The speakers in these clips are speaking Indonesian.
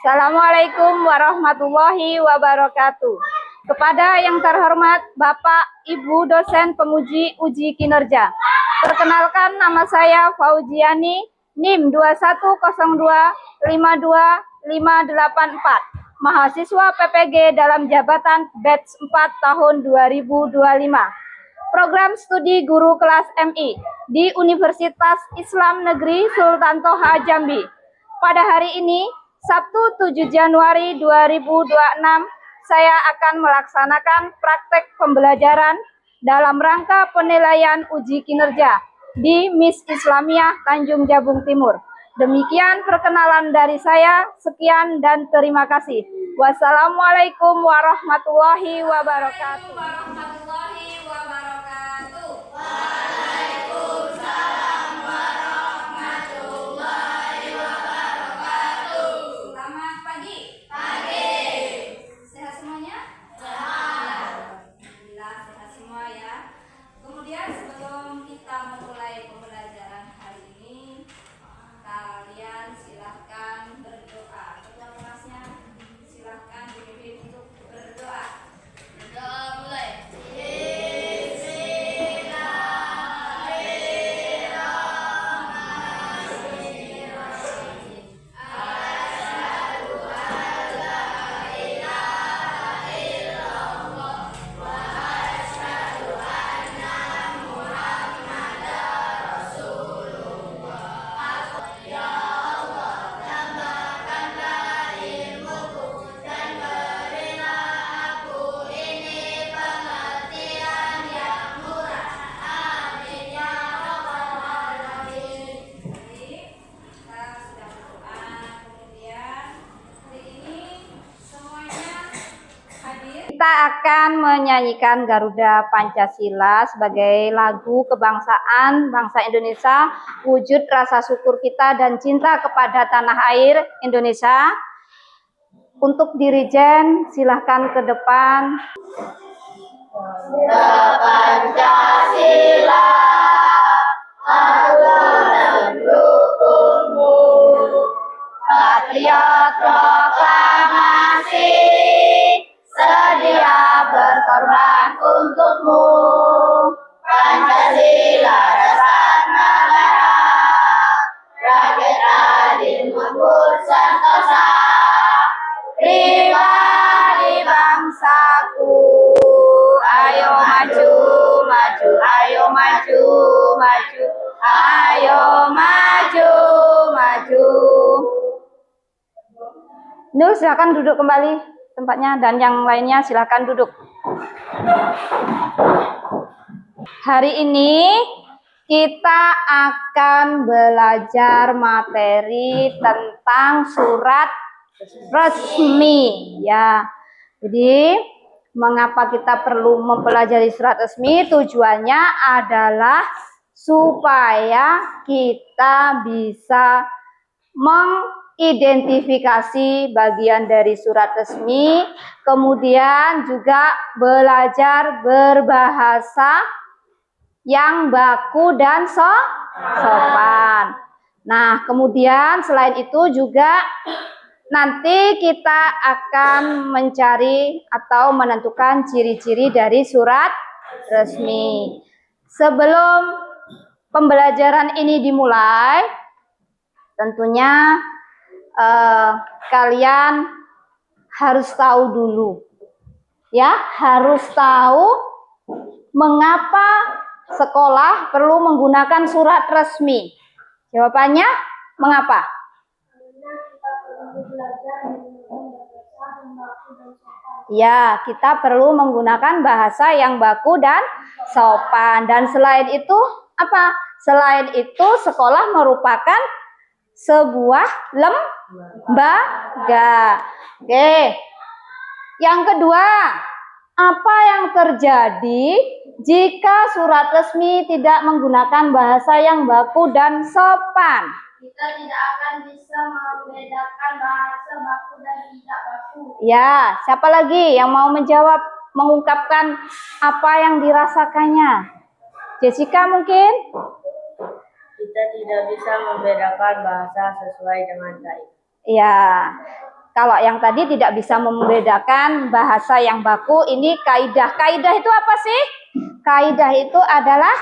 Assalamualaikum warahmatullahi wabarakatuh. Kepada yang terhormat Bapak Ibu dosen penguji uji kinerja. Perkenalkan, nama saya Fauziani, NIM 21025254, mahasiswa PPG dalam jabatan batch 4 tahun 2025. Program studi guru kelas MI di Universitas Islam Negeri Sultan Toha Jambi. Pada hari ini, Sabtu 7 Januari 2026, saya akan melaksanakan praktek pembelajaran dalam rangka penilaian uji kinerja di Miss Islamiyah Tanjung Jabung Timur. Demikian perkenalan dari saya. Sekian dan terima kasih. Wassalamualaikum warahmatullahi wabarakatuh. Kita akan menyanyikan Garuda Pancasila sebagai lagu kebangsaan bangsa Indonesia, wujud rasa syukur kita dan cinta kepada tanah air Indonesia. Untuk dirijen, silahkan ke depan. Pancasila, Allah mendukungmu, patriot proklamasi, sedia berkorban untukmu. Pancasila dasar negara, rakyat adil makmur sentosa, pribadi bangsaku. Ayo maju, maju, ayo maju, maju, ayo maju, maju. Nur, silakan duduk kembali tempatnya, dan yang lainnya silakan duduk. Hari ini kita akan belajar materi tentang surat resmi, ya. Jadi, mengapa kita perlu mempelajari surat resmi? Tujuannya adalah supaya kita bisa mengidentifikasi bagian dari surat resmi, kemudian juga belajar berbahasa yang baku dan sopan. Nah, kemudian selain itu juga nanti kita akan mencari atau menentukan ciri-ciri dari surat resmi. Sebelum pembelajaran ini dimulai, tentunya kalian harus tahu dulu, ya, harus tahu mengapa sekolah perlu menggunakan surat resmi. Jawabannya, mengapa? Ya, kita perlu menggunakan bahasa yang baku dan sopan. Dan selain itu, apa? Selain itu, sekolah merupakan sebuah lembaga. Oke. Yang kedua, apa yang terjadi jika surat resmi tidak menggunakan bahasa yang baku dan sopan? Kita tidak akan bisa membedakan bahasa baku dan tidak baku. Ya, siapa lagi yang mau menjawab, mengungkapkan apa yang dirasakannya? Jessica mungkin? Kita tidak bisa membedakan bahasa sesuai dengan baik. Ya, Kalau yang tadi tidak bisa membedakan bahasa yang baku, ini kaidah. Kaidah itu apa sih? Kaidah itu adalah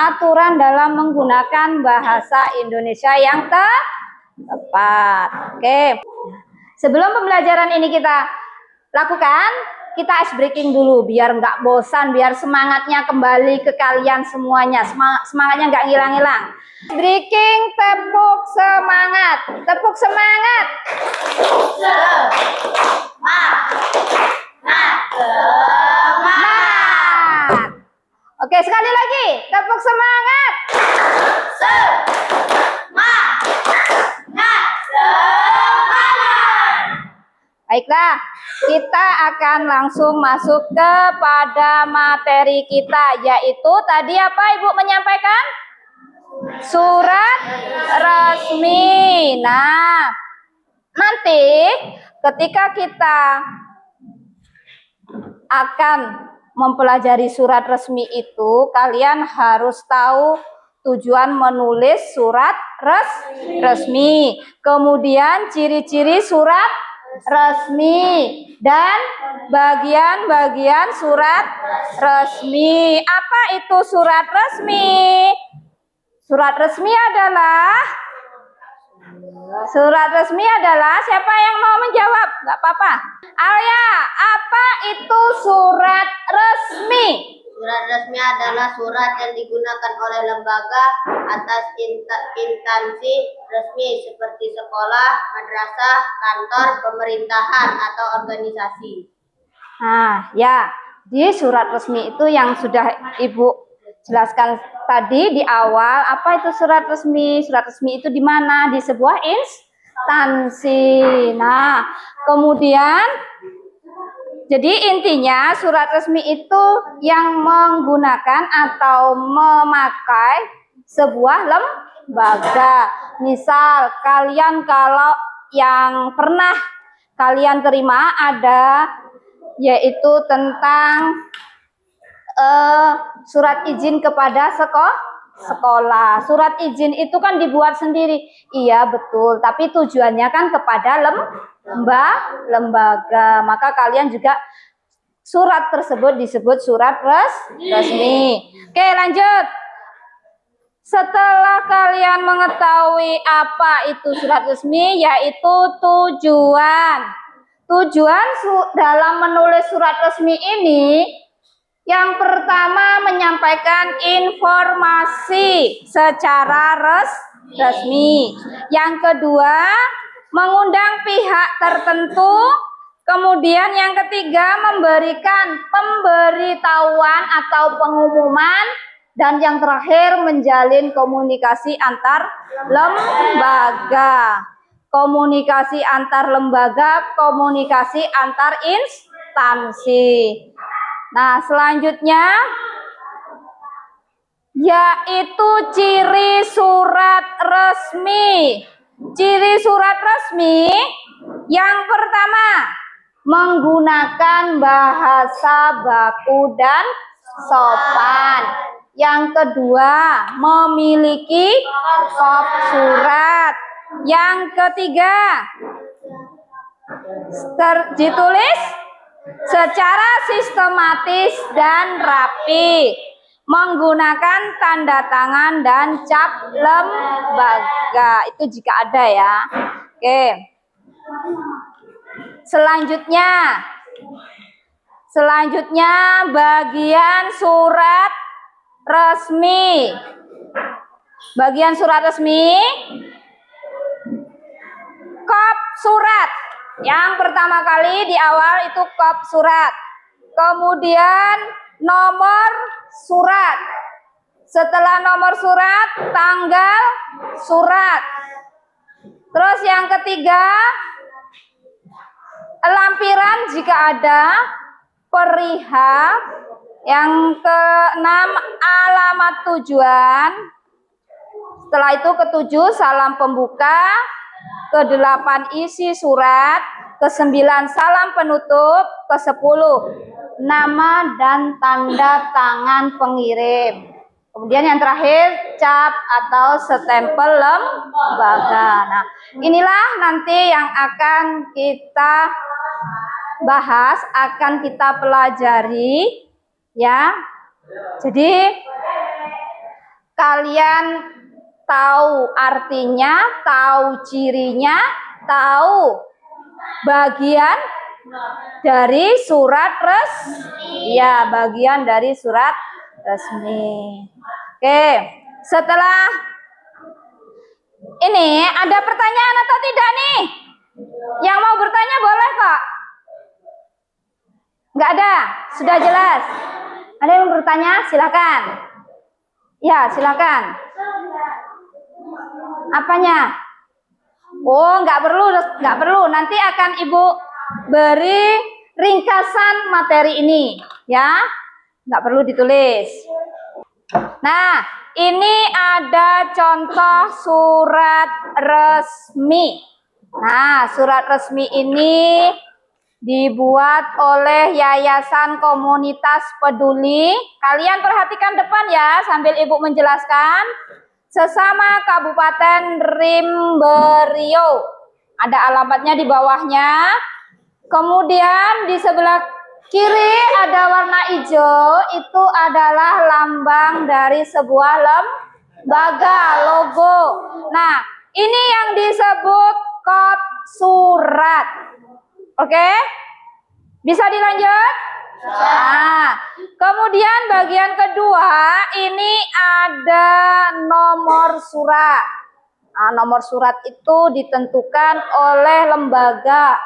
aturan dalam menggunakan bahasa Indonesia yang tepat. Oke. Sebelum pembelajaran ini kita lakukan, kita ice breaking dulu biar nggak bosan, biar semangatnya kembali ke kalian semuanya. Semangatnya nggak ngilang-ngilang. Breaking, tepuk semangat. Tepuk semangat. Semangat. Oke, sekali lagi. Tepuk semangat. Baiklah, kita akan langsung masuk kepada materi kita, yaitu tadi apa Ibu menyampaikan? Surat resmi. Nah, nanti ketika kita akan mempelajari surat resmi itu, kalian harus tahu tujuan menulis surat resmi, kemudian ciri-ciri surat resmi, dan bagian-bagian surat resmi. Apa itu surat resmi? Surat resmi adalah siapa yang mau menjawab? Gak apa-apa. Alia, apa itu surat resmi? Surat resmi adalah surat yang digunakan oleh lembaga atas instansi resmi seperti sekolah, madrasah, kantor, pemerintahan, atau organisasi. Nah, ya, di surat resmi itu yang sudah Ibu jelaskan tadi di awal. Apa itu surat resmi? Surat resmi itu di mana? Di sebuah instansi. Nah, kemudian jadi intinya surat resmi itu yang menggunakan atau memakai sebuah lembaga. Misal kalian kalau yang pernah kalian terima ada yaitu tentang surat izin kepada sekolah. Surat izin itu kan dibuat sendiri. Iya betul, tapi tujuannya kan kepada lembaga. Maka kalian juga surat tersebut disebut surat resmi. Oke, lanjut. Setelah kalian mengetahui apa itu surat resmi, yaitu tujuan. Tujuan dalam menulis surat resmi ini, yang pertama menyampaikan informasi secara resmi. Yang kedua, mengundang pihak tertentu. Kemudian yang ketiga, memberikan pemberitahuan atau pengumuman. Dan yang terakhir, menjalin komunikasi antar lembaga. Komunikasi antar lembaga, komunikasi antar instansi. Nah, selanjutnya yaitu ciri surat resmi. Ciri surat resmi yang pertama, menggunakan bahasa baku dan sopan. Yang kedua, memiliki kop surat. Yang ketiga, ditulis secara sistematis dan rapi, menggunakan tanda tangan dan cap lembaga. Itu jika ada ya. Oke. Selanjutnya bagian surat resmi. Bagian surat resmi, kop surat. Yang pertama kali di awal itu kop surat. Kemudian nomor surat. Setelah nomor surat, tanggal surat. Terus yang ketiga, lampiran jika ada, perihal. Yang keenam, alamat tujuan. Setelah itu ketujuh, salam pembuka. Kedelapan, isi surat. Kesembilan, salam penutup. Kesepuluh, nama dan tanda tangan pengirim. Kemudian yang terakhir cap atau stempel lembaga. Nah, inilah nanti yang akan kita bahas, akan kita pelajari ya. Jadi kalian tahu artinya, tahu cirinya, tahu bagian dari surat resmi. Ya, bagian dari surat resmi. Oke, setelah ini ada pertanyaan atau tidak nih? Yang mau bertanya boleh kok. Enggak ada, sudah jelas. Ada yang mau bertanya? Silakan. Ya, silakan. Apanya? Oh, nggak perlu. Nanti akan Ibu beri ringkasan materi ini, ya. Nggak perlu ditulis. Nah, ini ada contoh surat resmi. Nah, surat resmi ini dibuat oleh Yayasan Komunitas Peduli. Kalian perhatikan depan ya, sambil Ibu menjelaskan. Sesama Kabupaten Rimberio. Ada alamatnya di bawahnya. Kemudian di sebelah kiri ada warna hijau, itu adalah lambang dari sebuah lembaga, logo. Nah, ini yang disebut kod surat. Oke? Bisa dilanjut? Nah, kemudian bagian kedua ini ada nomor surat. Nah, nomor surat itu ditentukan oleh lembaga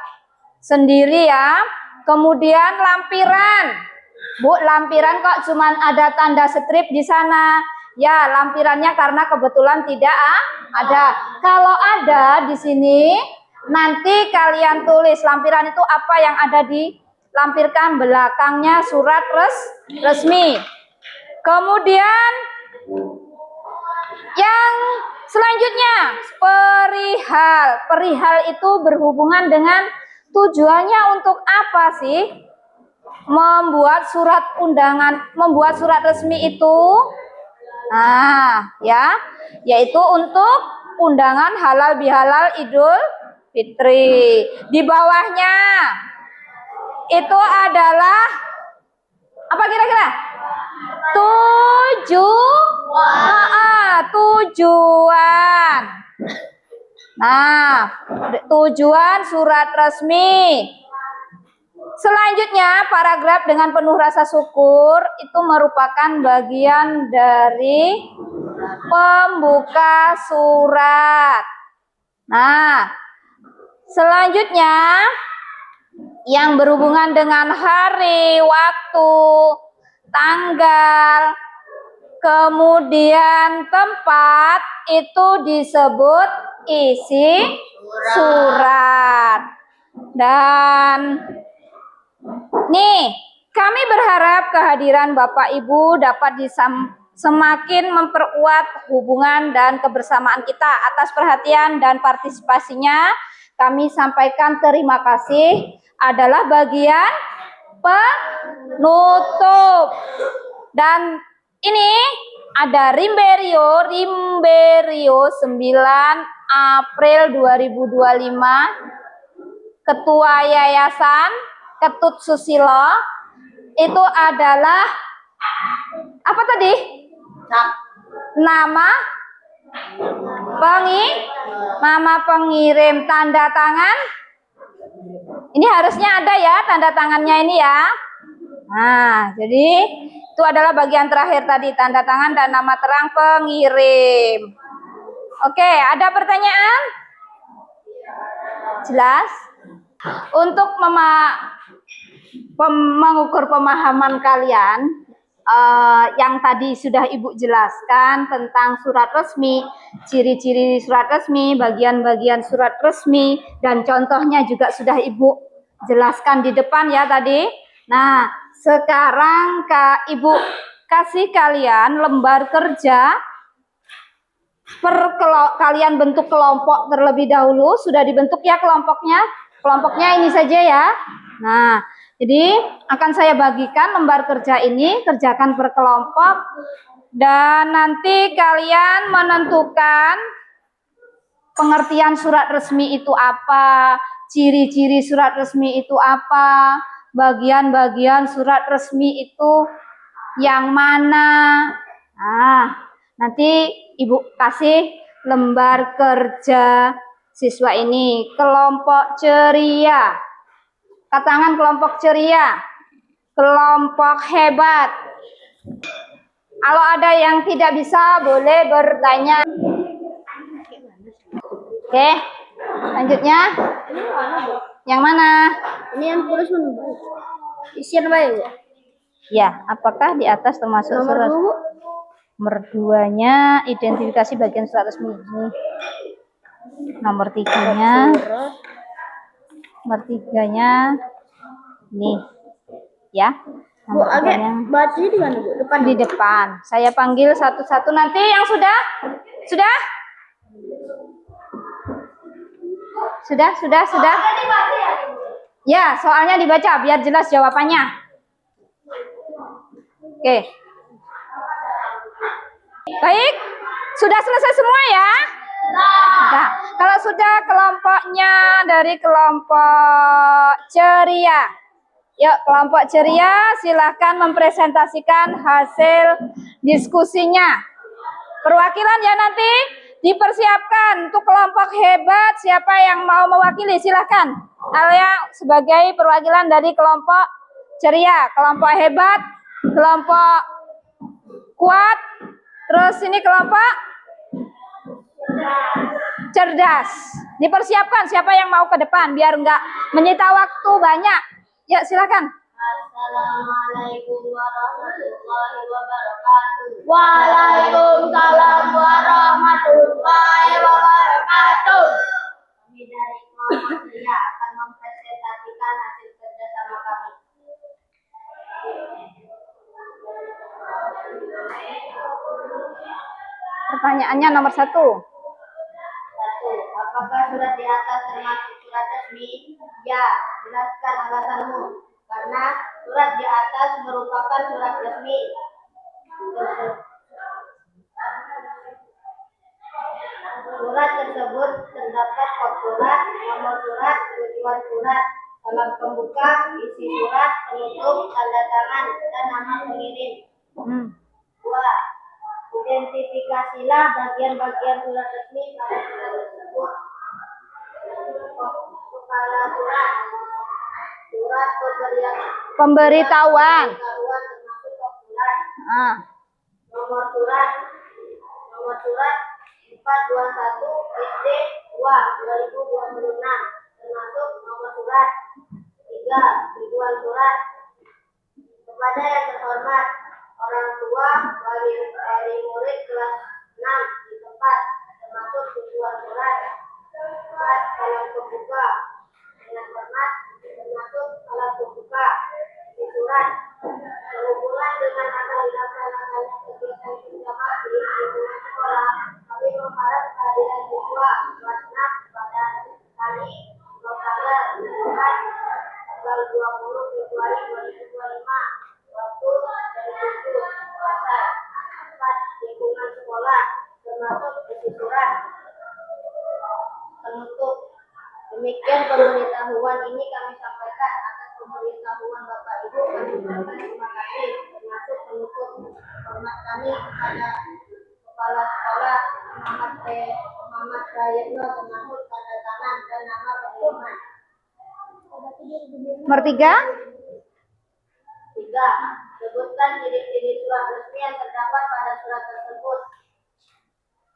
sendiri ya. Kemudian lampiran. Bu, lampiran kok cuman ada tanda strip di sana. Ya, lampirannya karena kebetulan tidak ada. Kalau ada di sini, nanti kalian tulis lampiran itu apa yang ada dilampirkan belakangnya surat resmi. Kemudian yang selanjutnya perihal. Perihal itu berhubungan dengan tujuannya untuk apa sih membuat surat undangan, membuat surat resmi itu? Nah, ya, yaitu untuk undangan halal bihalal Idul Fitri. Di bawahnya itu adalah apa kira-kira? Tujuan. Nah, tujuan surat resmi. Selanjutnya, paragraf dengan penuh rasa syukur itu merupakan bagian dari pembuka surat. Nah, selanjutnya yang berhubungan dengan hari, waktu, tanggal, kemudian tempat itu disebut isi surat. Dan nih, kami berharap kehadiran Bapak Ibu dapat semakin memperkuat hubungan dan kebersamaan kita. Atas perhatian dan partisipasinya, kami sampaikan terima kasih. Adalah bagian penutup. Dan ini ada Rimberio 9 April 2025, Ketua Yayasan Ketut Susilo. Itu adalah apa tadi? Nama pengirim, tanda tangan. Ini harusnya ada ya tanda tangannya ini ya. Nah, jadi itu adalah bagian terakhir tadi, tanda tangan dan nama terang pengirim. Oke, ada pertanyaan? Jelas? Untuk mengukur pemahaman kalian, yang tadi sudah Ibu jelaskan tentang surat resmi, ciri-ciri surat resmi, bagian-bagian surat resmi, dan contohnya juga sudah Ibu jelaskan di depan ya tadi. Nah, sekarang Ibu kasih kalian lembar kerja. Kalian bentuk kelompok terlebih dahulu. Sudah dibentuk ya kelompoknya? Kelompoknya ini saja ya. Nah, jadi akan saya bagikan lembar kerja ini, kerjakan per kelompok. Dan nanti kalian menentukan pengertian surat resmi itu apa, ciri-ciri surat resmi itu apa, bagian-bagian surat resmi itu yang mana. Nah, nanti Ibu kasih lembar kerja siswa ini. Kelompok ceria. Katakan kelompok ceria. Kelompok hebat. Kalau ada yang tidak bisa, boleh bertanya. Oke, lanjutnya. Yang mana? Ini yang tulis mana? Isian apa ya? Ya, apakah di atas termasuk surat? Nomor 2-nya identifikasi bagian surat resmi ini. Nomor 3-nya. Nomor 3-nya nih. Ya. Bu, agak baca di mana, Bu? Depan. Di depan. Saya panggil satu-satu. Nanti yang sudah? Sudah? Sudah? Ya, soalnya dibaca biar jelas jawabannya. Oke. Baik. Sudah selesai semua ya? Nah, kalau sudah kelompoknya dari kelompok ceria. Yuk, kelompok ceria silahkan mempresentasikan hasil diskusinya. Perwakilan ya nanti dipersiapkan untuk kelompok hebat. Siapa yang mau mewakili silahkan. Alia sebagai perwakilan dari kelompok ceria, kelompok hebat, kelompok kuat. Terus ini kelompok cerdas. Dipersiapkan siapa yang mau ke depan biar enggak menyita waktu banyak. Ya, silakan. Assalamualaikum warahmatullahi wabarakatuh. Waalaikumsalam warahmatullahi wabarakatuh. Kami dari kelompok ceria akan mempresentasikan hasil kerjasama kami. Pertanyaannya nomor 1. 1. Apakah surat di atas termasuk surat resmi? Ya, jelaskan alasanmu. Karena surat di atas merupakan surat resmi. Surat tersebut terdapat kod surat, nomor surat, tujuan surat, salam pembuka, isi surat, penutup, tanda tangan, dan nama pengirim. 2. Identifikasilah bagian-bagian surat resmi pada surat tersebut. Kepala surat, surat Pemberitahuan. termasuk kod surat. Ah. Nomor surat 421 SD 2 2026 termasuk nomor surat. 3. Tujuan surat kepada yang terhormat orang tua wali murid kelas 6 di tempat termasuk tujuan surat. 4. Salam pembuka dengan hormat termasuk salam pembuka di surat. Sehubungan dengan akan dilaksanakannya kegiatan kerja bakti di lingkungan sekolah, kami mengharap kehadiran siswa kelas 6 pada hari tanggal 20 Februari 2025 waktu dari 7 selesai 4 lingkungan sekolah termasuk isi surat. Penutup. Demikian pemberitahuan ini kami sampaikan. Atas pemberitahuan Bapak Ibu kami ucapkan terima kasih, termasuk penutup hormat kami kepada Kepala Sekolah Muhammad Prayitno termasuk tanda tangan dan nama pengiriman. Nomor 3. 3. Sebutkan ciri-ciri surat resmi yang terdapat pada surat tersebut.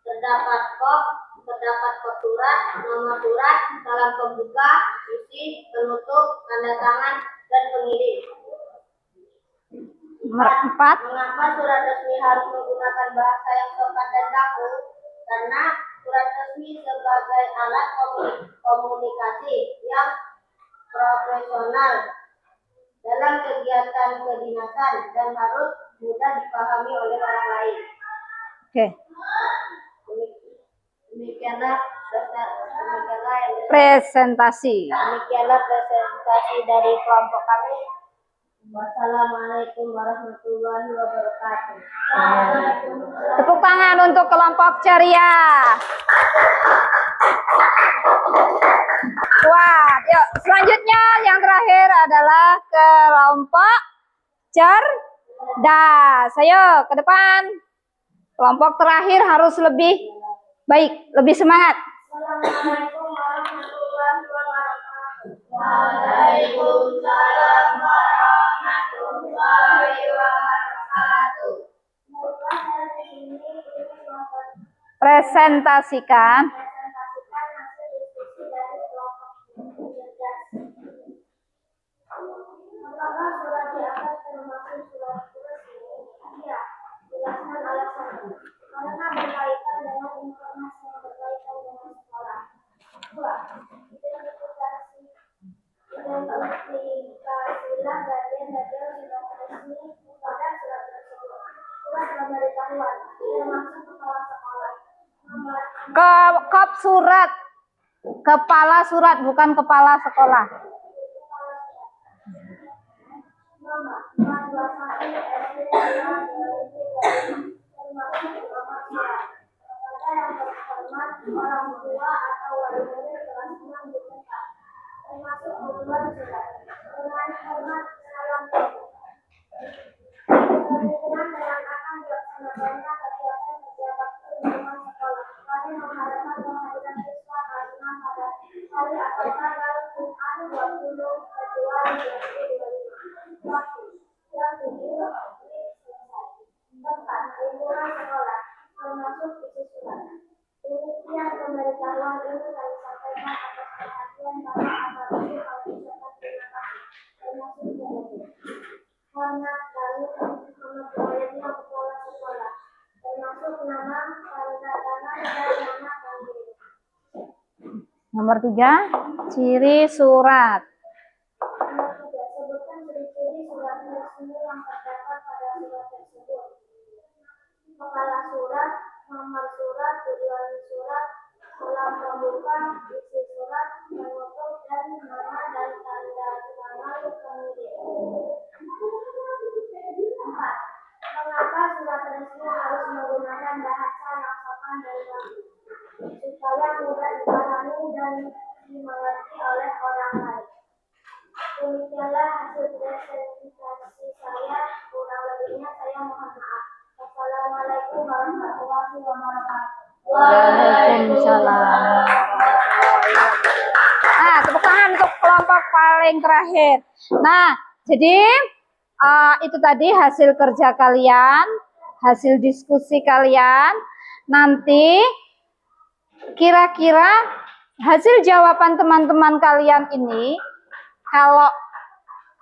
Terdapat kod surat, nomor surat, salam pembuka, isi, penutup, tanda tangan, dan pengirim. Nomor 4. Mengapa surat resmi harus menggunakan bahasa yang sopan dan baku? Karena surat resmi sebagai alat komunikasi yang profesional dalam kegiatan kedinasan dan harus mudah dipahami oleh orang lain. Oke. Demikianlah Presentasi. Demikianlah presentasi dari kelompok kami. Wassalamualaikum warahmatullahi wabarakatuh. Tepuk tangan untuk kelompok ceria. Wah, yuk selanjutnya yang terakhir adalah kelompok cerdas. Ayo ke depan. Kelompok terakhir harus lebih baik, lebih semangat. Assalamualaikum warahmatullahi wabarakatuh. Waalaikumsalam warahmatullahi wabarakatuh. Saya di sini ingin Presentasikan mempresentasikan hasil diskusi dari kelompok cerdas. Apakah surat di atas termasuk surat resmi? Ya, jelaskan alasannya. Karena berkaitan dengan informasi yang berkaitan dengan sekolah. 2. Identifikasilah bagian-bagian surat resmi pada surat tersebut. Surat pemberitahuan termasuk kepala sekolah. Nomor kop surat, kepala surat bukan kepala sekolah. Nomor 421 SD 2025 termasuk nomor surat kepada yang terhormat orang tua atau wali murid kelas 6 di tempat termasuk membuat surat dengan hormat salam tempo. Berhubungan dengan akan dilaksanakannya kegiatan-kegiatan lingkungan sekolah. Kami mengharapkan kehadiran siswa kelas 6 pada hari atau tanggal Jumat 20 Februari 2025. Waktu jam 7 selesai. Tempat lingkungan sekolah termasuk isi surat. Demikian pemberitahuan ini kami sampaikan atas perhatian Bapak Apabila kami ucapkan terima kasih. Termasuk PDD. Hormat kami memperolehnya kepala sekolah. Termasuk nama, tanda tangan, dan nama kami. Nomor 3, ciri surat. Nomor 3. Sebutkan ciri-ciri surat resmi yang terdapat pada surat tersebut. Kepala surat, nomor surat, tujuan surat, salam pembuka, isi surat, penutup, dan nama dan tanda tangan pengirim. 4. Mengapa surat resmi harus menggunakan bahasa yang sopan dan baku supaya mudah dipahami dan dimengerti oleh orang lain. Demikianlah hasil presentasi saya. Kurang lebihnya saya mohon maaf. Wassalamualaikum warahmatullahi wabarakatuh. Waalaikumsalam. Nah, tepuk tangan untuk kelompok paling terakhir. Nah, jadi itu tadi hasil kerja kalian, hasil diskusi kalian. Nanti kira-kira hasil jawaban teman-teman kalian ini, kalau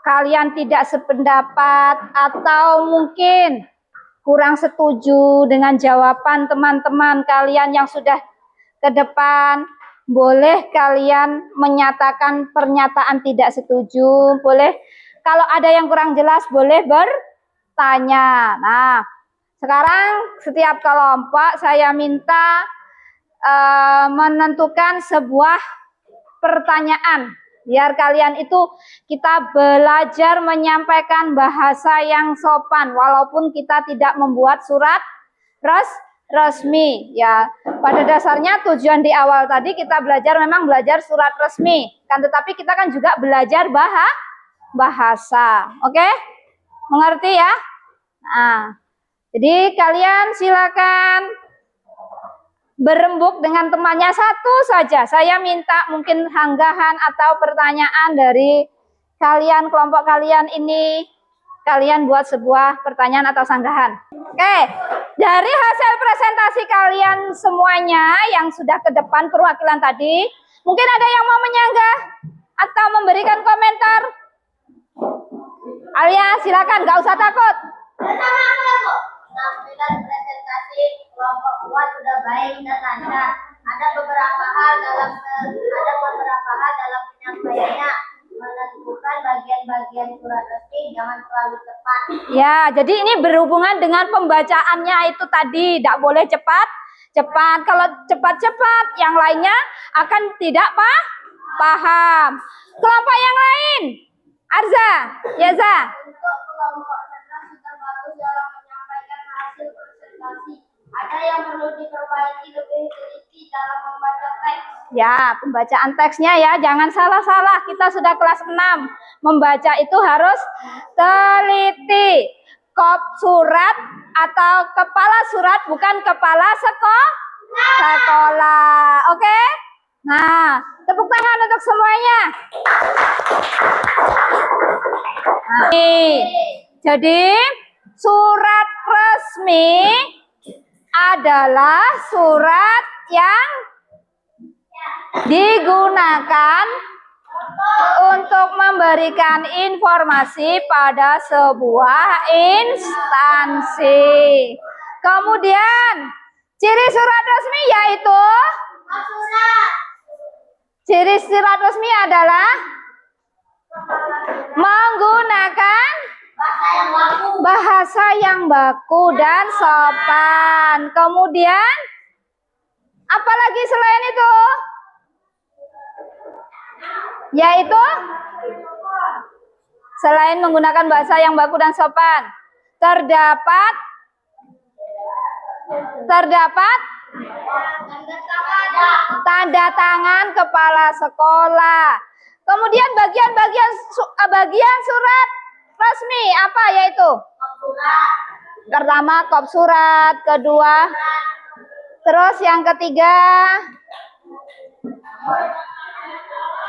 kalian tidak sependapat atau mungkin kurang setuju dengan jawaban teman-teman kalian yang sudah ke depan, boleh kalian menyatakan pernyataan tidak setuju, boleh. Kalau ada yang kurang jelas, boleh bertanya. Nah, sekarang setiap kelompok saya minta menentukan sebuah pertanyaan. Biar kalian itu kita belajar menyampaikan bahasa yang sopan, walaupun kita tidak membuat surat resmi. Ya, pada dasarnya tujuan di awal tadi kita memang belajar surat resmi, kan, tetapi kita kan juga belajar bahasa. Oke? Mengerti ya? Nah, jadi kalian silakan berembuk dengan temannya satu saja. Saya minta mungkin hanggahan atau pertanyaan dari kalian, kelompok kalian ini. Kalian buat sebuah pertanyaan atau sanggahan. Oke, dari hasil presentasi kalian semuanya yang sudah ke depan perwakilan tadi, mungkin ada yang mau menyanggah atau memberikan komentar? Alia, silakan, nggak usah takut. Bersama aku ya, Bu. Penampilan presentasi kelompok kuat sudah baik dan lancar. Ada beberapa hal dalam penyampaiannya. Menentukan bagian-bagian surat resmi jangan terlalu cepat. Ya, jadi ini berhubungan dengan pembacaannya itu tadi, tidak boleh cepat. Kalau cepat-cepat, yang lainnya akan tidak paham. Kelompok yang lain, Arza, Yaza. Untuk kelompok cerdas sudah bagus dalam menyampaikan hasil presentasi. Ada yang perlu diperbaiki lebih teliti dalam membaca teks. Ya, pembacaan teksnya ya, jangan salah-salah. Kita sudah kelas 6. Membaca itu harus teliti. Kop surat atau kepala surat, bukan kepala sekolah. Oke? Nah, tepuk tangan untuk semuanya. Nah, jadi surat resmi adalah surat yang digunakan untuk memberikan informasi pada sebuah instansi. Kemudian, ciri surat resmi yaitu ciri surat resmi adalah menggunakan bahasa yang baku dan sopan. Kemudian, apalagi selain itu? Yaitu selain menggunakan bahasa yang baku dan sopan, terdapat tanda tangan kepala sekolah. Kemudian bagian surat resmi apa yaitu? Pertama kop surat, kedua, terus yang ketiga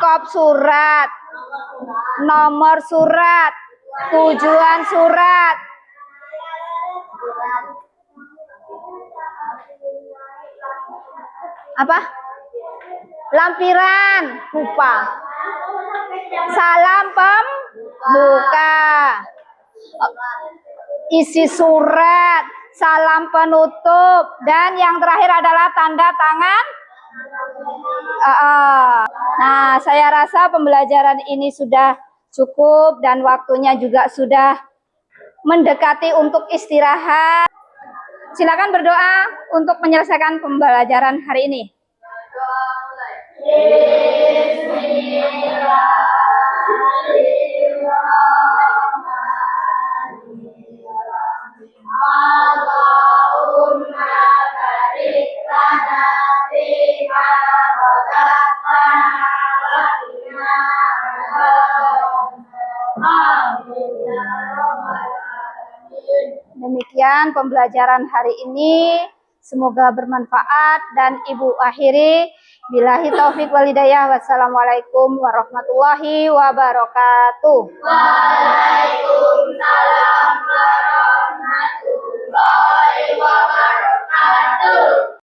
kop surat, nomor surat, tujuan surat. Apa? Lampiran, lupa. Salam pembuka. Isi surat, salam penutup, dan yang terakhir adalah tanda tangan. Nah, saya rasa pembelajaran ini sudah cukup dan waktunya juga sudah mendekati untuk istirahat. Silakan berdoa untuk menyelesaikan pembelajaran hari ini. Demikian pembelajaran hari ini, semoga bermanfaat dan Ibu akhiri billahi taufik walhidayah. Wassalamualaikum warahmatullahi wabarakatuh. Waalaikumsalam warahmatullahi wabarakatuh.